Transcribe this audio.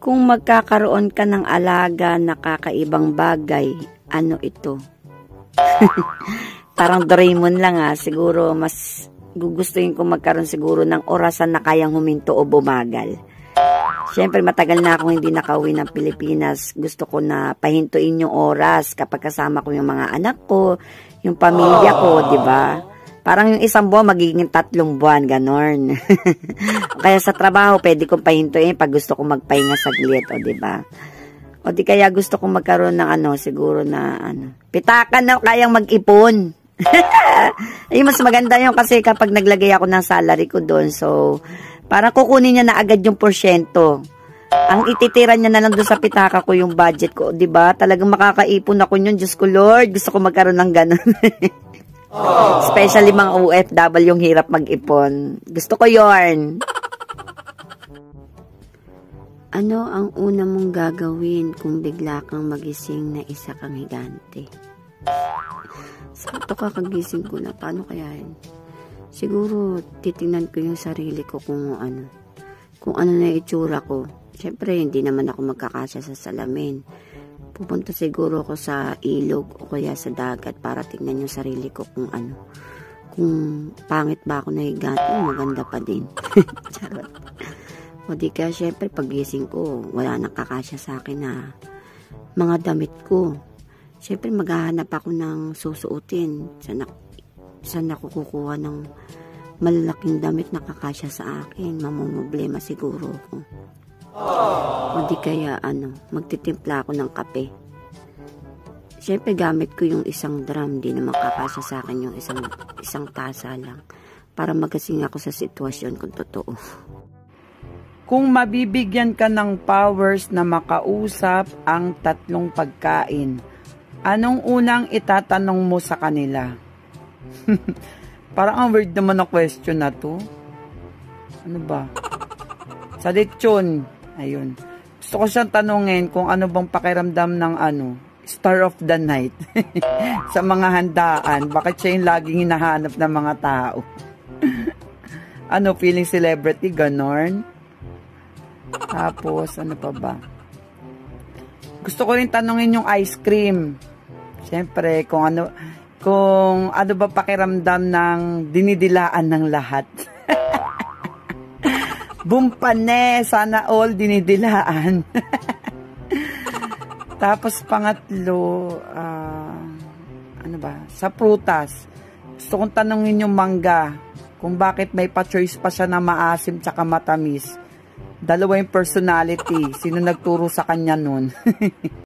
Kung magkakaroon ka ng alaga na kakaibang bagay, ano ito? Parang Doraemon lang siguro mas gugustuhin ko magkaroon siguro ng orasan na kayang huminto o bumagal. Siyempre matagal na akong hindi nakauwi ng Pilipinas. Gusto ko na pahintuin yung oras kapag kasama ko yung mga anak ko, yung pamilya ko, di ba? Parang yung isang buwan magiging 3 buwan, ganon. Kaya sa trabaho, pwede kong pahintuin pag gusto kong magpahinga saglit, o di ba? O di kaya gusto kong magkaroon ng siguro na pitakan na kayang mag-ipon. Ay, mas maganda yun kasi kapag naglagay ako ng salary ko doon, so parang kukunin niya na agad yung porsyento. Ang ititira niya na lang doon sa pitaka ko yung budget ko, di ba? Talagang makakaipon ako yun. Diyos ko Lord, gusto ko magkaroon ng ganon. Especially mga OFW yung hirap mag-ipon. Gusto ko yorn. Ano ang una mong gagawin kung bigla kang magising na isa kang higante? Sakto kakagising ko na. Paano kaya yun? Siguro, titingnan ko yung sarili ko kung ano na itsura ko. Siyempre, hindi naman ako magkakasya sa salamin. Pupunta siguro ako sa ilog o kaya sa dagat para tingnan yung sarili ko kung kung pangit ba ako na higante, maganda pa din. Charot. O di kaya syempre pagising ko, wala nang kakasya sa akin na mga damit ko. Syempre maghahanap ako ng susuotin. Saan ako kukuha ng malalaking damit na kakasya sa akin? Mamumblema siguro ako. O di kaya magtitimpla ako ng kape. Siyempre gamit ko yung isang drum, di naman kakasya sa akin yung isang tasa lang. Para magasing ako sa sitwasyon kung totoo. Kung mabibigyan ka ng powers na makausap ang 3 pagkain, anong unang itatanong mo sa kanila? Parang ang weird naman na question na to. Ano ba? Sa lechon. Ayun. Gusto ko siyang tanungin kung ano bang pakiramdam ng star of the night. Sa mga handaan. Bakit siya yung laging hinahanap ng mga tao? Feeling celebrity, ganon. Tapos, ano pa ba? Gusto ko rin tanungin yung ice cream. Siyempre, kung ano ba pakiramdam ng dinidilaan ng lahat. Bumpane, sana all dinidilaan. Tapos pangatlo, sa prutas. Gusto kong tanungin yung mangga, kung bakit may pa-choice pa siya na maasim tsaka matamis. 2 yung personality, sino nagturo sa kanya nun?